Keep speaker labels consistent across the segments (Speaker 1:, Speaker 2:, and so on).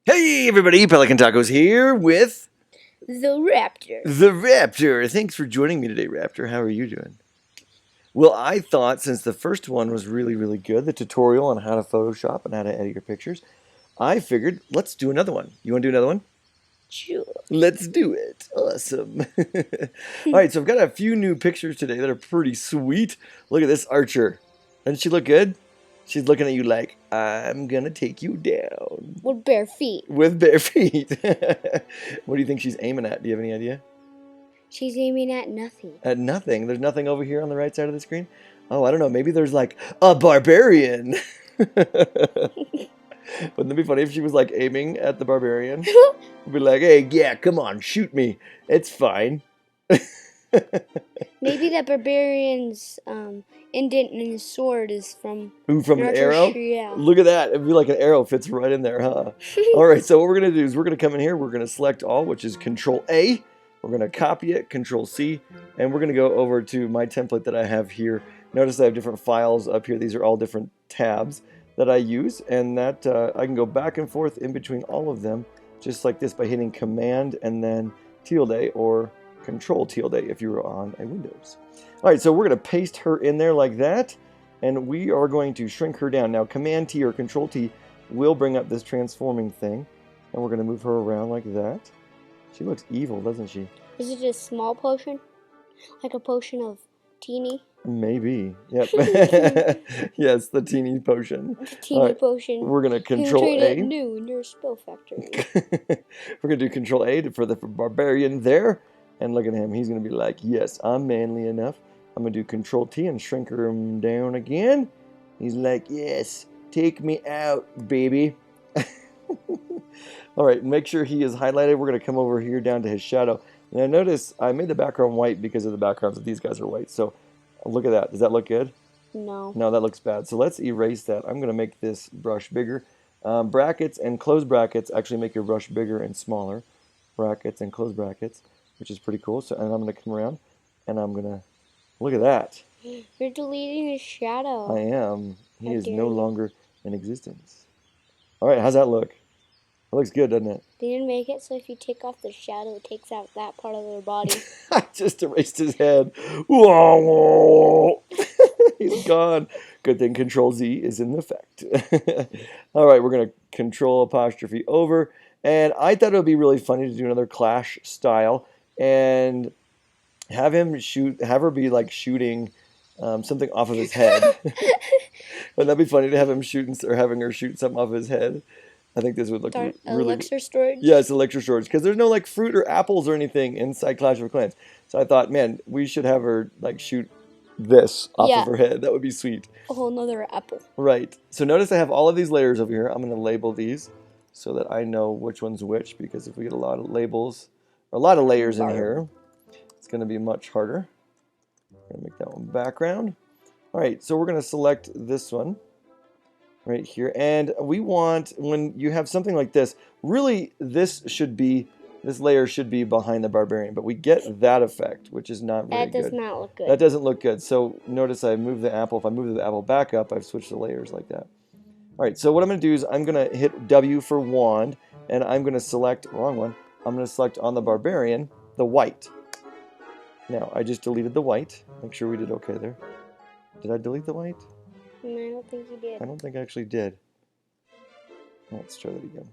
Speaker 1: Hey everybody, Pelicantacos here with
Speaker 2: The Raptor.
Speaker 1: the Raptor. Thanks for joining me today, Raptor. How are you doing? Well, I thought since the first one was really good, the tutorial on how to Photoshop and how to edit your pictures, I figured let's do another one. You want to do another one?
Speaker 2: Sure.
Speaker 1: Let's do it. Awesome. All right, so I've got a few new pictures today that are pretty sweet. Look at this Archer. Doesn't she look good? She's looking at you like, I'm gonna take you down.
Speaker 2: With bare feet.
Speaker 1: With bare feet. What do you think she's aiming at? Do you have any idea?
Speaker 2: She's aiming at nothing.
Speaker 1: At nothing. There's nothing over here on the right side of the screen? Oh, I don't know. Maybe there's like a barbarian. Wouldn't it be funny if she was like aiming at the barbarian? Be like, hey, yeah, come on, shoot me. It's fine.
Speaker 2: Maybe that barbarian's indent in his sword is from...
Speaker 1: Ooh, from an arrow?
Speaker 2: Yeah.
Speaker 1: Look at that. It'd be like an arrow fits right in there, huh? All right, so what we're going to do is we're going to come in here. We're going to select all, which is Control A. We're going to copy it, Control C, and we're going to go over to my template that I have here. Notice I have different files up here. These are all different tabs that I use, and that I can go back and forth in between all of them, just like this by hitting Command and then tilde or Control tilde if you were on a Windows. All right, so we're going to paste her in there like that, and we are going to shrink her down. Now, Command T or Control T will bring up this transforming thing, and we're going to move her around like that. She looks evil, doesn't she?
Speaker 2: Is it a small potion? Like a potion of teeny?
Speaker 1: Maybe. Yep. Yes, the teeny potion.
Speaker 2: The teeny
Speaker 1: right.
Speaker 2: potion.
Speaker 1: We're going to Control A.
Speaker 2: It new in your spell factory.
Speaker 1: We're going to do Control A for the barbarian there. And look at him. He's going to be like, yes, I'm manly enough. I'm going to do Control T and shrink him down again. He's like, yes, take me out, baby. All right, make sure he is highlighted. We're going to come over here down to his shadow. Now notice I made the background white because of the backgrounds of these guys are white. So look at that. Does that look good?
Speaker 2: No.
Speaker 1: No, that looks bad. So let's erase that. I'm going to make this brush bigger. Brackets and close brackets actually make your brush bigger and smaller. Brackets and close brackets, which is pretty cool. So, and I'm going to come around and I'm going to, look at that.
Speaker 2: You're deleting his shadow.
Speaker 1: I am. He is no
Speaker 2: you.
Speaker 1: longer in existence. All right, how's that look? It looks good, doesn't it?
Speaker 2: They didn't make it so if you take off the shadow, it takes out that part of their body.
Speaker 1: I just erased his head. Whoa, whoa. He's gone. Good thing Control Z is in effect. All right, we're going to Control apostrophe over. And I thought it would be really funny to do another Clash style and have her be like shooting something off of his head. Wouldn't that be funny to have him or having her shoot something off his head? I think this would look really
Speaker 2: elixir storage?
Speaker 1: Yeah, it's elixir storage because there's no like fruit or apples or anything inside Clash of Clans. So I thought, man, we should have her like shoot this off of her head. That would be sweet.
Speaker 2: A whole nother apple.
Speaker 1: Right. So notice I have all of these layers over here. I'm going to label these so that I know which one's which, because if we get a lot of labels, or a lot of layers in here, it's going to be much harder. I'm going to make that one background. All right, so we're going to select this one right here. And we want, when you have something like this, really this layer should be behind the barbarian, but we get that effect, which is not very good.
Speaker 2: That does not look good.
Speaker 1: That doesn't look good. So notice I move the apple. If I move the apple back up, I've switched the layers like that. All right, so what I'm going to do is I'm going to hit W for wand, and I'm going to select, wrong one, I'm going to select on the barbarian, the white. Now, I just deleted the white. Make sure we did okay there. Did I delete the white?
Speaker 2: No, I don't think you did.
Speaker 1: I don't think I actually did. Let's try that again.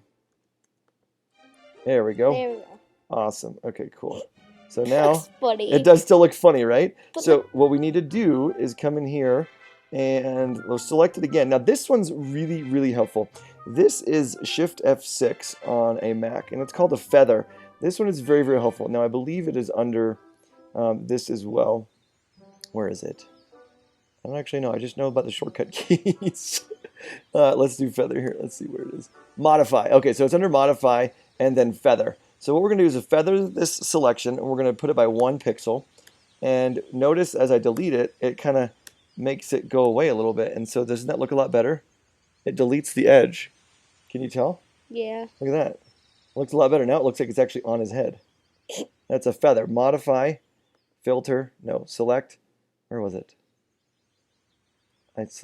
Speaker 1: There we go.
Speaker 2: There we go.
Speaker 1: Awesome. Okay, cool. So now,
Speaker 2: That's funny.
Speaker 1: it does still look funny, right?
Speaker 2: But
Speaker 1: so what we need to do is come in here and we'll select it again. Now this one's really helpful. This is Shift F6 on a Mac, and it's called a feather. This one is very helpful. Now I believe it is under this as well. Where is it? I don't actually know. I just know about the shortcut keys. Let's do feather here. Let's see where it is. Modify. Okay, so it's under modify and then feather. So what we're going to do is feather this selection, and we're going to put it by 1 pixel. And notice as I delete it, it kind of makes it go away a little bit. And so doesn't that look a lot better? It deletes the edge. Can you tell?
Speaker 2: Yeah.
Speaker 1: Look at that. It looks a lot better. Now it looks like it's actually on his head. That's a feather. Modify, filter, no, select. Where was it?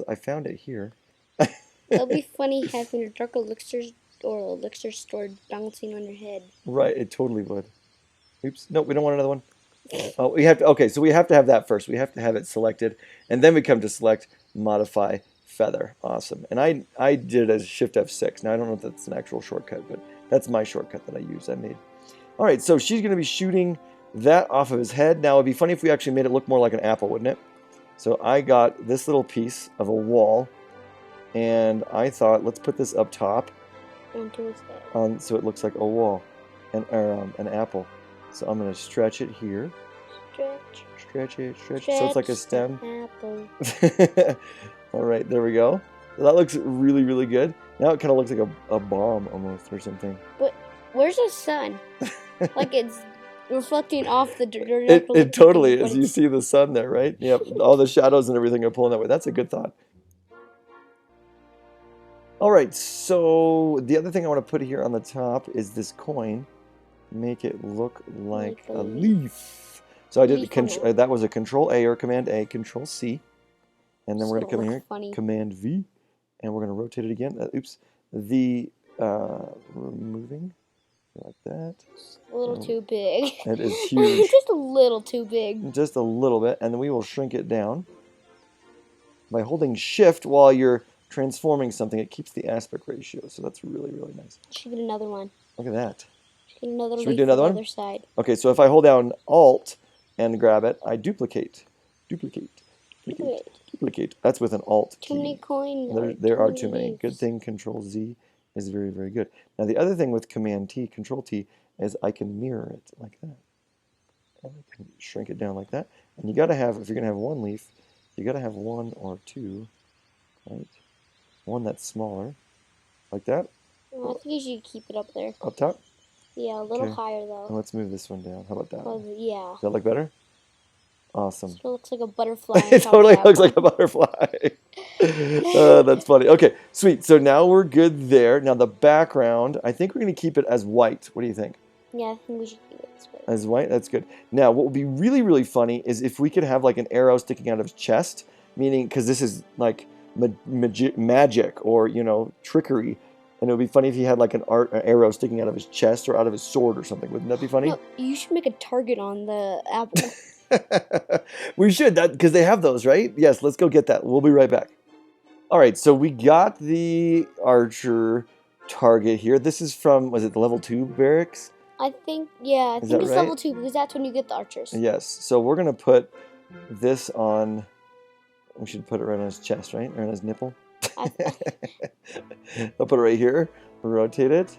Speaker 1: I found it here.
Speaker 2: It'll be funny having a dark elixir or a elixir store bouncing on your head.
Speaker 1: Right, it totally would. Oops. No, we don't want another one. Oh, we have to. Okay, so we have to have that first. We have to have it selected, and then we come to select modify feather. Awesome. And I did it as Shift F6. Now I don't know if that's an actual shortcut, but that's my shortcut that I made. All right, so she's going to be shooting that off of his head. Now it'd be funny if we actually made it look more like an apple, wouldn't it? So I got this little piece of a wall, and I thought, let's put this up top, so it looks like a wall, an apple. So I'm going to stretch it here. Stretch it. So it's like a stem.
Speaker 2: Apple.
Speaker 1: All right, there we go. So that looks really, really good. Now it kind of looks like a bomb almost or something.
Speaker 2: But where's the sun? Like it's reflecting off the dirt.
Speaker 1: It totally is. You see the sun there, right? Yep. All the shadows and everything are pulling that way. That's a good thought. All right, so the other thing I want to put here on the top is this coin. Make it look like a leaf. So I did that was a Control A or Command A, Control C, and then we're going to come here, Command V, and we're going to rotate it again. Oops, the removing like that.
Speaker 2: A little too big.
Speaker 1: It is huge.
Speaker 2: Just a little too big.
Speaker 1: Just a little bit, and then we will shrink it down by holding Shift while you're transforming something. It keeps the aspect ratio, so that's really, really nice.
Speaker 2: Should get another one.
Speaker 1: Look at that.
Speaker 2: Should
Speaker 1: we do another one?
Speaker 2: Other side.
Speaker 1: Okay, so if I hold down Alt and grab it, I duplicate. That's with an Alt key.
Speaker 2: Too many coins.
Speaker 1: There are too many. Good thing Control Z is very, very good. Now the other thing with Command T, Control T, is I can mirror it like that. And I can shrink it down like that. And you got to have, if you're going to have one leaf, you got to have one or two, right? One that's smaller, like that.
Speaker 2: Well, I think you should keep it up there.
Speaker 1: Up top?
Speaker 2: Yeah, a little higher though.
Speaker 1: And let's move this one down. How about that?
Speaker 2: Yeah.
Speaker 1: Does that look better? Awesome.
Speaker 2: It looks like a butterfly.
Speaker 1: It totally looks like a butterfly. That's funny. Okay, sweet. So now we're good there. Now the background, I think we're going to keep it as white. What do you think?
Speaker 2: Yeah, I think we should keep it as white.
Speaker 1: As white? That's good. Now, what would be really, really funny is if we could have like an arrow sticking out of his chest, meaning, because this is like magic or, you know, trickery. And it would be funny if he had like an arrow sticking out of his chest or out of his sword or something. Wouldn't that be funny?
Speaker 2: No, you should make a target on the apple.
Speaker 1: We should, because they have those, right? Yes, let's go get that. We'll be right back. All right, so we got the archer target here. This is from, was it the level 2 barracks?
Speaker 2: I think, yeah, I think it's level 2 because that's when you get the archers.
Speaker 1: Yes, so we're going to put this on, we should put it right on his chest, right? Or on his nipple. I'll put it right here, rotate it.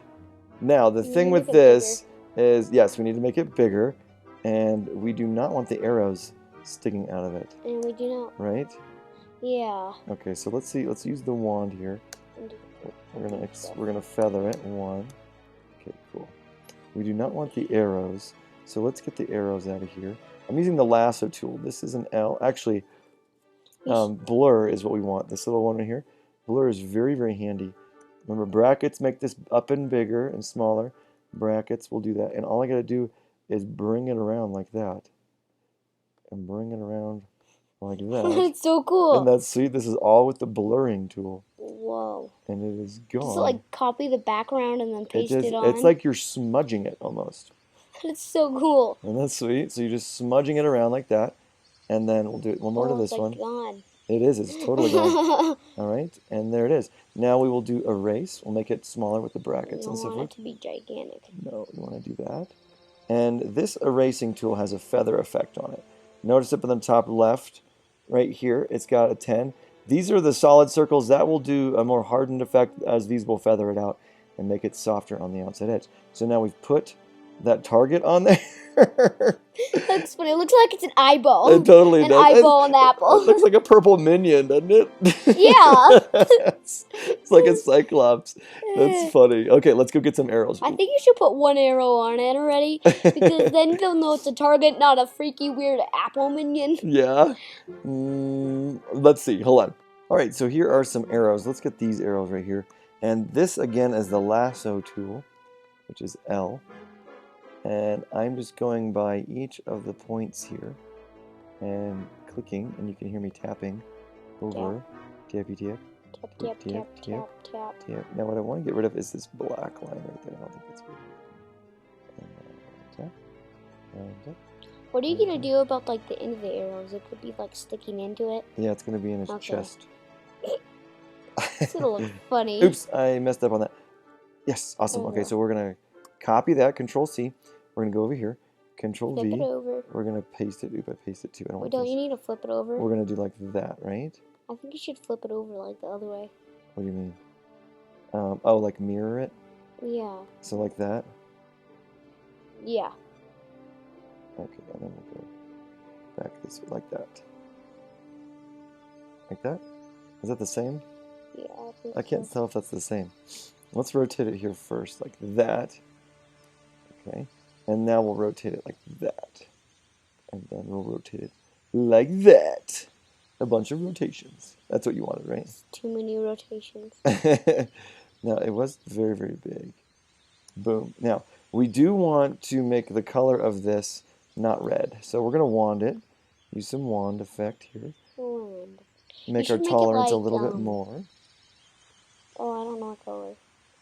Speaker 1: Now, the thing with this is, yes, we need to make it bigger, and we do not want the arrows sticking out of it.
Speaker 2: And we do not.
Speaker 1: Right?
Speaker 2: Yeah.
Speaker 1: Okay, so let's see. Let's use the wand here. We're gonna feather it. One. Okay, cool. We do not want the arrows, so let's get the arrows out of here. I'm using the lasso tool. This is an L. Actually, blur is what we want. This little one right here. Blur is very, very handy. Remember, brackets make this up and bigger and smaller. Brackets will do that. And all I got to do is bring it around like that. And bring it around like that.
Speaker 2: That's so cool.
Speaker 1: And that's sweet. This is all with the blurring tool.
Speaker 2: Whoa.
Speaker 1: And it is gone.
Speaker 2: Just like copy the background and then paste it on.
Speaker 1: It's like you're smudging it almost.
Speaker 2: That's so cool.
Speaker 1: And that's sweet. So you're just smudging it around like that. And then we'll do it one more to this one.
Speaker 2: Gone.
Speaker 1: It is. It's totally gone. All right. And there it is. Now we will do erase. We'll make it smaller with the brackets and so forth.
Speaker 2: You want it to be gigantic.
Speaker 1: No, you want to do that. And this erasing tool has a feather effect on it. Notice up in the top left, right here, it's got a 10. These are the solid circles. That will do a more hardened effect, as these will feather it out and make it softer on the outside edge. So now we've put that target on there.
Speaker 2: Looks funny. It looks like it's an eyeball.
Speaker 1: It totally does.
Speaker 2: An eyeball on the apple.
Speaker 1: It looks like a purple minion, doesn't it?
Speaker 2: Yeah.
Speaker 1: It's like a cyclops. That's funny. Okay, let's go get some arrows.
Speaker 2: I think you should put one arrow on it already, because then they'll know it's a target, not a freaky weird apple minion.
Speaker 1: Yeah. Let's see. Hold on. All right, so here are some arrows. Let's get these arrows right here. And this, again, is the lasso tool, which is L. And I'm just going by each of the points here and clicking, and you can hear me tapping over, tappy tap,
Speaker 2: Tap, tap, tap, tap, tap.
Speaker 1: Tap. Now what I want to get rid of is this black line right there. I don't think that's good. And tap. And tap.
Speaker 2: What are you gonna do about like the end of the arrows? It could be like sticking into it.
Speaker 1: Yeah, it's gonna be in his chest.
Speaker 2: It's gonna look funny.
Speaker 1: Oops, I messed up on that. Yes, awesome. Okay, so we're gonna copy that. Control C. We're gonna go over here. Control
Speaker 2: Flip
Speaker 1: V.
Speaker 2: it over.
Speaker 1: We're gonna paste it. Oop, I pasted it too. I don't
Speaker 2: Wait,
Speaker 1: want
Speaker 2: don't you need to flip it over?
Speaker 1: We're gonna do like that, right?
Speaker 2: I think you should flip it over like the other way.
Speaker 1: What do you mean? Oh, like mirror it?
Speaker 2: Yeah.
Speaker 1: So like that?
Speaker 2: Yeah.
Speaker 1: Okay, and then we'll go back this way, like that. Like that? Is that the same?
Speaker 2: Yeah, I think
Speaker 1: I can't
Speaker 2: so.
Speaker 1: tell if that's the same. Let's rotate it here first, like that. Okay. And now we'll rotate it like that. And then we'll rotate it like that. A bunch of rotations. That's what you wanted, right?
Speaker 2: It's too many rotations.
Speaker 1: Now, it was very, very big. Boom. Now, we do want to make the color of this not red. So we're going to wand it. Use some wand effect here.
Speaker 2: Wand.
Speaker 1: Make our tolerance a little bit more.
Speaker 2: Oh, I don't know what color.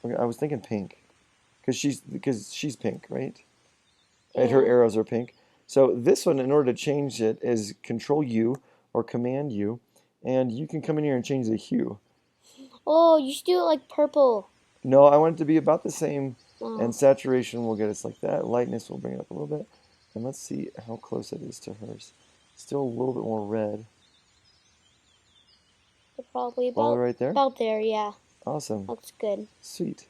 Speaker 1: Okay, I was thinking pink. Because she's pink, right?
Speaker 2: Yeah.
Speaker 1: And her arrows are pink. So this one, in order to change it, is Control U or Command U. And you can come in here and change the hue.
Speaker 2: Oh, you should do it like purple.
Speaker 1: No, I want it to be about the same.
Speaker 2: Oh.
Speaker 1: And saturation will get us like that. Lightness will bring it up a little bit. And let's see how close it is to hers. Still a little bit more red.
Speaker 2: Probably about
Speaker 1: right there?
Speaker 2: About there, yeah.
Speaker 1: Awesome.
Speaker 2: Looks good.
Speaker 1: Sweet.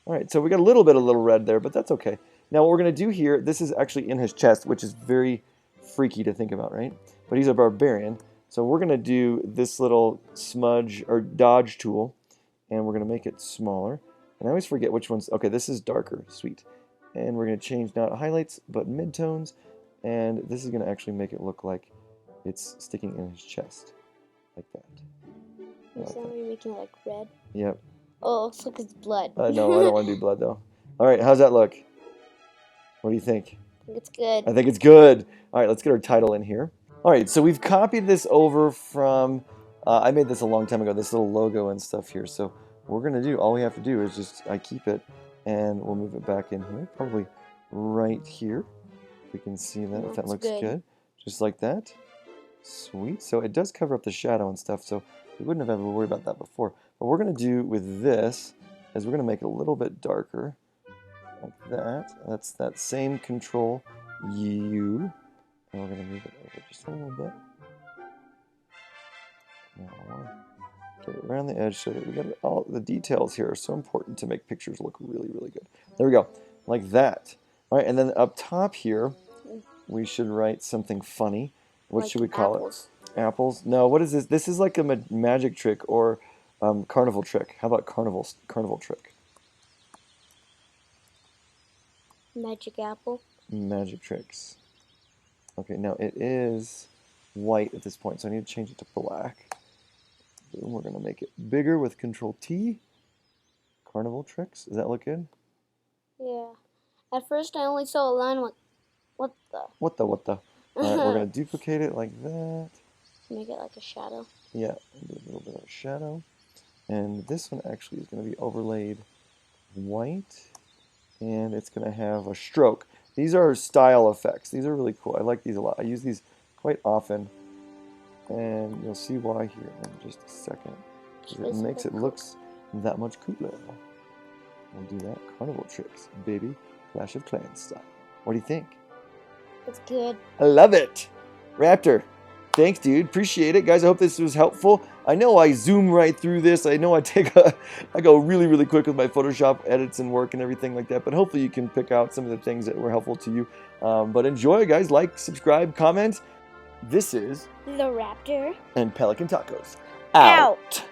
Speaker 1: All right, so we got a little bit of little red there, but that's okay. Now what we're going to do here, this is actually in his chest, which is very freaky to think about, right? But he's a barbarian. So we're going to do this little smudge or dodge tool, and we're going to make it smaller. And I always forget which one's... Okay, this is darker. Sweet. And we're going to change not highlights, but midtones. And this is going to actually make it look like it's sticking in his chest. Like that.
Speaker 2: Is that you're making it like red?
Speaker 1: Yep.
Speaker 2: Oh, it looks like it's blood.
Speaker 1: No, I don't want to do blood, though. All right, how's that look? What do you think?
Speaker 2: I think it's good.
Speaker 1: I think it's good. All right, let's get our title in here. All right, so we've copied this over from... I made this a long time ago, this little logo and stuff here. So we're going to do, all we have to do is just, I keep it, and we'll move it back in here. Probably right here. If we can see that, if that looks good. Just like that. Sweet. So it does cover up the shadow and stuff, so we wouldn't have ever worried about that before. But what we're going to do with this is we're going to make it a little bit darker. Like that. That's that same Control U. And we're going to move it over just a little bit. Now I want to get it around the edge so that we get all the details here are so important to make pictures look really, really good. There we go. Like that. All right, and then up top here, we should write something funny. What should we call it? Apples? No, what is this? This is like a magic trick or carnival trick. How about carnival trick?
Speaker 2: Magic apple.
Speaker 1: Magic tricks. Okay, now it is white at this point, so I need to change it to black. Boom, we're going to make it bigger with Control T. Carnival tricks. Does that look good?
Speaker 2: Yeah. At first I only saw a line like, what the?
Speaker 1: What the? All right, we're going to duplicate it like that.
Speaker 2: Make it like a shadow.
Speaker 1: Yeah, do a little bit of a shadow. And this one actually is going to be overlaid white. And it's going to have a stroke. These are style effects. These are really cool. I like these a lot. I use these quite often. And you'll see why here in just a second. It makes it look that much cooler. We'll do that. Carnival tricks, baby. Clash of Clans style. What do you think?
Speaker 2: It's good.
Speaker 1: I love it. Raptor, thanks, dude. Appreciate it. Guys, I hope this was helpful. I know I zoom right through this. I know I go really, really quick with my Photoshop edits and work and everything like that. But hopefully you can pick out some of the things that were helpful to you. But enjoy, guys. Like, subscribe, comment. This is
Speaker 2: The Raptor.
Speaker 1: and Pelican Tacos.
Speaker 2: Out.